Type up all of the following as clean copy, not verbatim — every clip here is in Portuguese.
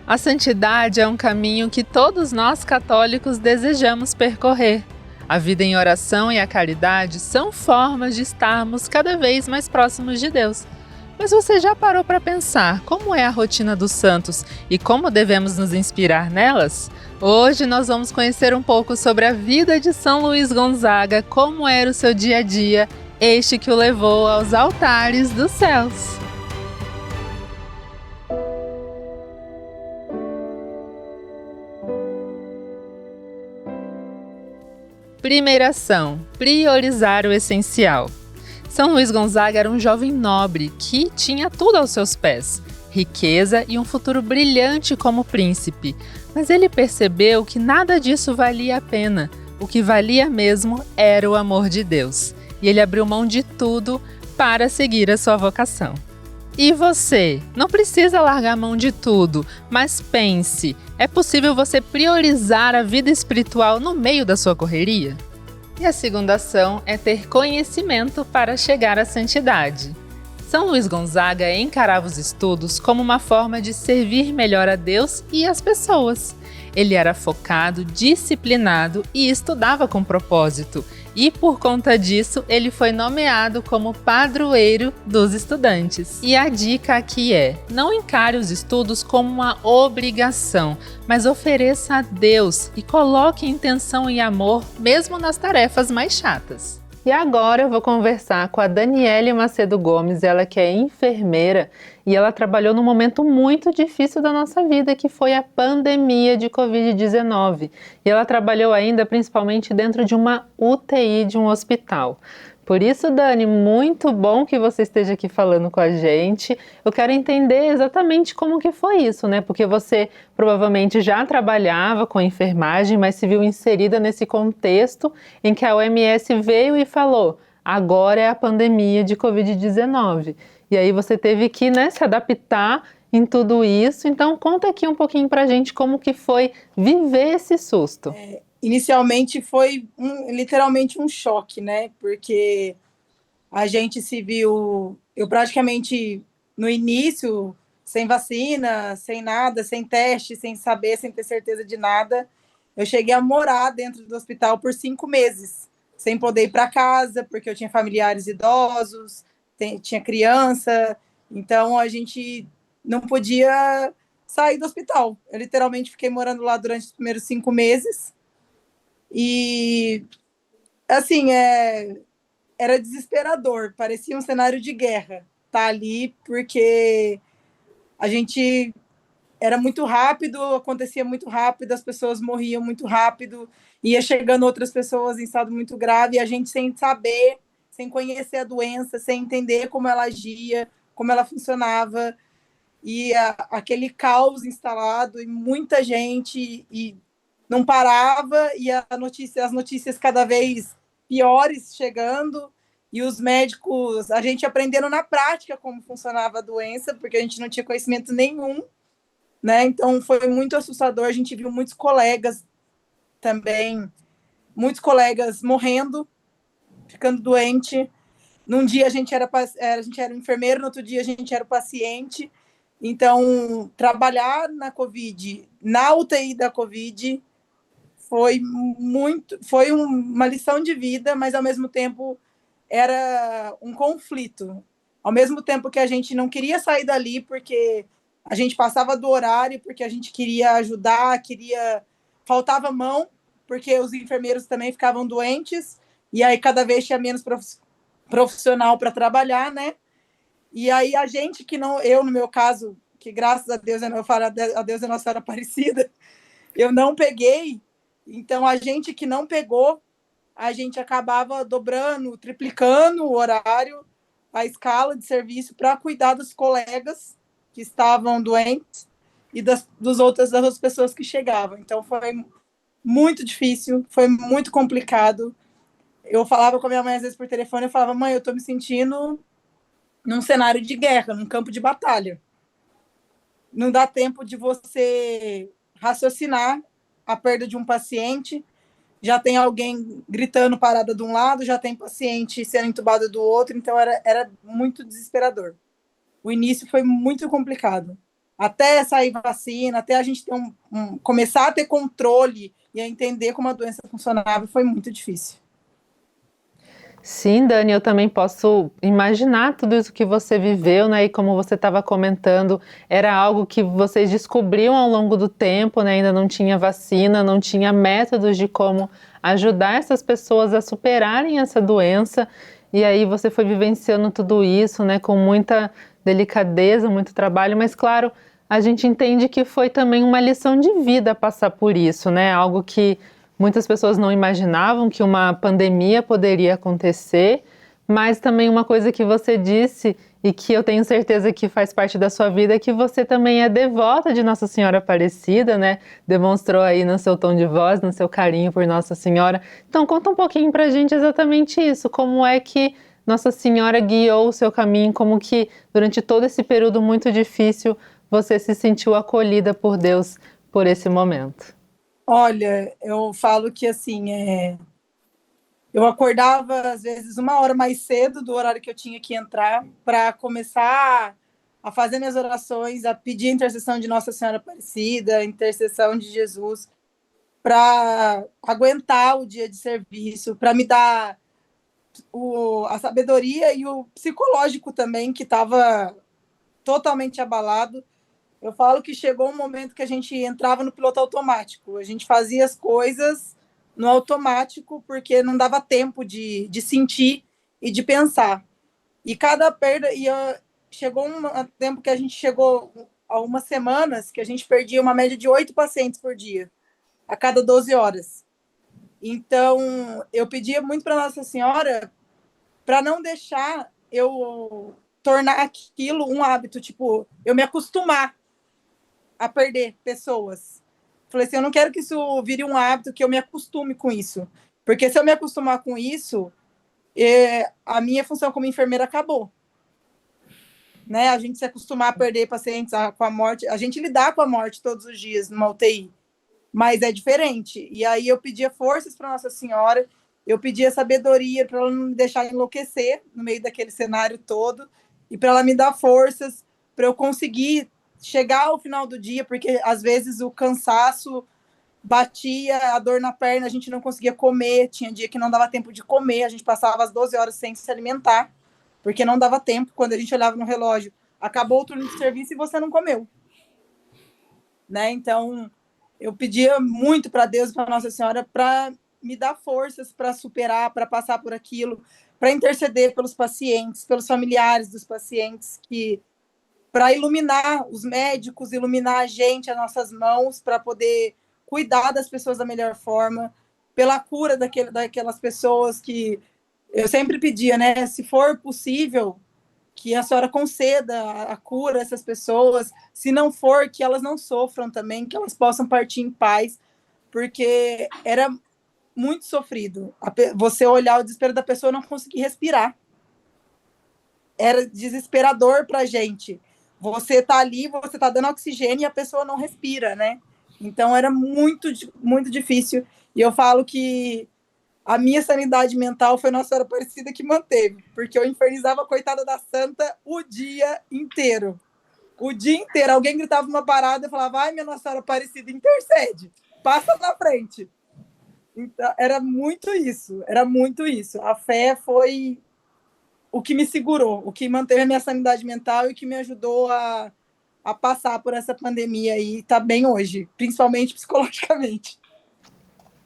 A santidade é um caminho que todos nós católicos desejamos percorrer. A vida em oração e a caridade são formas de estarmos cada vez mais próximos de Deus. Mas você já parou para pensar como é a rotina dos santos e como devemos nos inspirar nelas? Hoje nós vamos conhecer um pouco sobre a vida de São Luís Gonzaga, como era o seu dia a dia, este que o levou aos altares dos céus. Primeira ação: priorizar o essencial. São Luís Gonzaga era um jovem nobre que tinha tudo aos seus pés, riqueza e um futuro brilhante como príncipe. Mas ele percebeu que nada disso valia a pena. O que valia mesmo era o amor de Deus. E ele abriu mão de tudo para seguir a sua vocação. E você? Não precisa largar mão de tudo, mas pense, é possível você priorizar a vida espiritual no meio da sua correria? E a segunda ação é ter conhecimento para chegar à santidade. São Luís Gonzaga encarava os estudos como uma forma de servir melhor a Deus e as pessoas. Ele era focado, disciplinado e estudava com propósito. E por conta disso, ele foi nomeado como padroeiro dos estudantes. E a dica aqui é: não encare os estudos como uma obrigação, mas ofereça a Deus e coloque intenção e amor mesmo nas tarefas mais chatas. E agora eu vou conversar com a Daniele Macedo Gomes, ela que é enfermeira e ela trabalhou num momento muito difícil da nossa vida, que foi a pandemia de Covid-19. E ela trabalhou ainda principalmente dentro de uma UTI de um hospital. Por isso, Dani, muito bom que você esteja aqui falando com a gente. Eu quero entender exatamente como que foi isso, né? Porque você provavelmente já trabalhava com enfermagem, mas se viu inserida nesse contexto em que a OMS veio e falou: agora é a pandemia de Covid-19. E aí você teve que, né, se adaptar em tudo isso. Então, conta aqui um pouquinho pra gente como que foi viver esse susto. Inicialmente foi literalmente um choque, né? Porque a gente se viu, eu praticamente no início, sem vacina, sem nada, sem teste, sem saber, sem ter certeza de nada. Eu cheguei a morar dentro do hospital por 5 meses, sem poder ir para casa, porque eu tinha familiares idosos, tinha criança, então a gente não podia sair do hospital. Eu literalmente fiquei morando lá durante os primeiros 5 meses. E, assim, era desesperador, parecia um cenário de guerra tá ali, porque a gente era muito rápido, acontecia muito rápido, as pessoas morriam muito rápido, ia chegando outras pessoas em estado muito grave, e a gente sem saber, sem conhecer a doença, sem entender como ela agia, como ela funcionava, e aquele caos instalado, e muita gente, e não parava, e as notícias cada vez piores chegando, e os médicos, a gente aprendendo na prática como funcionava a doença, porque a gente não tinha conhecimento nenhum, né? Então foi muito assustador, a gente viu muitos colegas também, muitos colegas morrendo, ficando doente. Num dia a gente era enfermeiro, no outro dia a gente era o paciente. Então, trabalhar na Covid, na UTI da Covid, foi uma lição de vida, mas ao mesmo tempo era um conflito. Ao mesmo tempo que a gente não queria sair dali porque a gente passava do horário, porque a gente queria ajudar, faltava mão, porque os enfermeiros também ficavam doentes, e aí cada vez tinha menos profissional para trabalhar, né? E aí a gente que não, eu no meu caso, que graças a Deus, eu falo a Deus é Nossa Senhora Aparecida, eu não peguei. Então, a gente que não pegou, a gente acabava dobrando, triplicando o horário, a escala de serviço para cuidar dos colegas que estavam doentes e das outras pessoas que chegavam. Então, foi muito difícil, foi muito complicado. Eu falava com a minha mãe, às vezes, por telefone, eu falava: mãe, eu estou me sentindo num cenário de guerra, num campo de batalha. Não dá tempo de você raciocinar a perda de um paciente, já tem alguém gritando parada de um lado, já tem paciente sendo entubado do outro, então era muito desesperador. O início foi muito complicado. até sair vacina, até a gente ter começar a ter controle e a entender como a doença funcionava, foi muito difícil. Sim, Dani, eu também posso imaginar tudo isso que você viveu, né? E como você estava comentando, era algo que vocês descobriam ao longo do tempo, né? Ainda não tinha vacina, não tinha métodos de como ajudar essas pessoas a superarem essa doença. E aí você foi vivenciando tudo isso, né? Com muita delicadeza, muito trabalho, mas claro, a gente entende que foi também uma lição de vida passar por isso, né? Algo que muitas pessoas não imaginavam que uma pandemia poderia acontecer, mas também uma coisa que você disse e que eu tenho certeza que faz parte da sua vida é que você também é devota de Nossa Senhora Aparecida, né? Demonstrou aí no seu tom de voz, no seu carinho por Nossa Senhora. Então conta um pouquinho pra gente exatamente isso, como é que Nossa Senhora guiou o seu caminho, como que durante todo esse período muito difícil você se sentiu acolhida por Deus por esse momento. Olha, eu falo que assim, eu acordava às vezes 1 hora mais cedo do horário que eu tinha que entrar para começar a fazer minhas orações, a pedir a intercessão de Nossa Senhora Aparecida, a intercessão de Jesus, para aguentar o dia de serviço, para me dar a sabedoria e o psicológico também, que estava totalmente abalado. Eu falo que chegou um momento que a gente entrava no piloto automático, a gente fazia as coisas no automático, porque não dava tempo de sentir e de pensar. E cada perda, chegou um tempo que a gente chegou a umas semanas que a gente perdia uma média de 8 pacientes por dia, a cada 12 horas. Então, eu pedia muito para Nossa Senhora para não deixar eu tornar aquilo um hábito, tipo, eu me acostumar a perder pessoas. Falei assim, eu não quero que isso vire um hábito, que eu me acostume com isso. Porque se eu me acostumar com isso, a minha função como enfermeira acabou. Né? A gente se acostumar a perder pacientes com a morte, a gente lidar com a morte todos os dias numa UTI, mas é diferente. E aí eu pedia forças para Nossa Senhora, eu pedia sabedoria para ela não me deixar enlouquecer no meio daquele cenário todo, e para ela me dar forças para eu conseguir chegar ao final do dia, porque às vezes o cansaço batia, a dor na perna, a gente não conseguia comer, tinha dia que não dava tempo de comer, a gente passava as 12 horas sem se alimentar, porque não dava tempo, quando a gente olhava no relógio, acabou o turno de serviço e você não comeu. Né? Então, eu pedia muito para Deus e para Nossa Senhora para me dar forças para superar, para passar por aquilo, para interceder pelos pacientes, pelos familiares dos pacientes, para iluminar os médicos, iluminar a gente, as nossas mãos, para poder cuidar das pessoas da melhor forma, pela cura daquelas pessoas que eu sempre pedia, né? Se for possível, que a senhora conceda a cura a essas pessoas, se não for, que elas não sofram também, que elas possam partir em paz, porque era muito sofrido. Você olhar o desespero da pessoa e não conseguir respirar. Era desesperador para a gente. Você tá ali, você tá dando oxigênio e a pessoa não respira, né? Então era muito, muito difícil. E eu falo que a minha sanidade mental foi Nossa Senhora Aparecida que manteve, porque eu infernizava a coitada da santa o dia inteiro. O dia inteiro. Alguém gritava uma parada e falava, ai, minha Nossa Senhora Aparecida, intercede, passa na frente. Então, era muito isso. A fé foi o que me segurou, o que manteve a minha sanidade mental e que me ajudou a passar por essa pandemia aí, tá bem hoje, principalmente psicologicamente.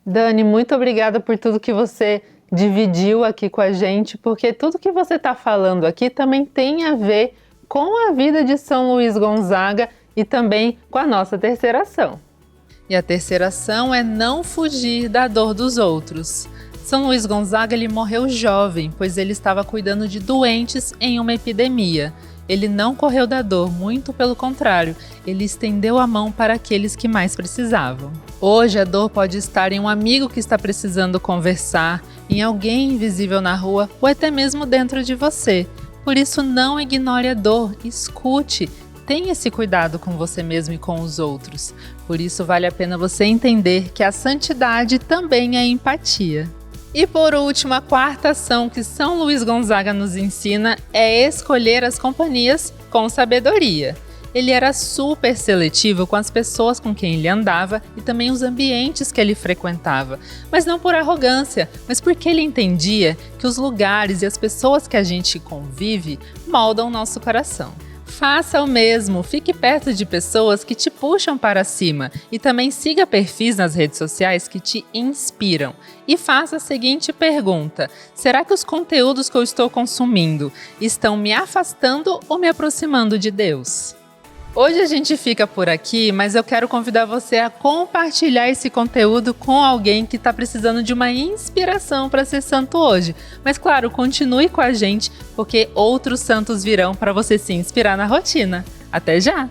Dani, muito obrigada por tudo que você dividiu aqui com a gente, porque tudo que você está falando aqui também tem a ver com a vida de São Luís Gonzaga e também com a nossa terceira ação. E a terceira ação é não fugir da dor dos outros. São Luís Gonzaga ele morreu jovem, pois ele estava cuidando de doentes em uma epidemia. Ele não correu da dor, muito pelo contrário, ele estendeu a mão para aqueles que mais precisavam. Hoje a dor pode estar em um amigo que está precisando conversar, em alguém invisível na rua ou até mesmo dentro de você. Por isso não ignore a dor, escute, tenha esse cuidado com você mesmo e com os outros. Por isso vale a pena você entender que a santidade também é empatia. E por último, a quarta ação que São Luís Gonzaga nos ensina é escolher as companhias com sabedoria. Ele era super seletivo com as pessoas com quem ele andava e também os ambientes que ele frequentava, mas não por arrogância, mas porque ele entendia que os lugares e as pessoas que a gente convive moldam nosso coração. Faça o mesmo, fique perto de pessoas que te puxam para cima e também siga perfis nas redes sociais que te inspiram. E faça a seguinte pergunta: será que os conteúdos que eu estou consumindo estão me afastando ou me aproximando de Deus? Hoje a gente fica por aqui, mas eu quero convidar você a compartilhar esse conteúdo com alguém que está precisando de uma inspiração para ser santo hoje. Mas claro, continue com a gente, porque outros santos virão para você se inspirar na rotina. Até já!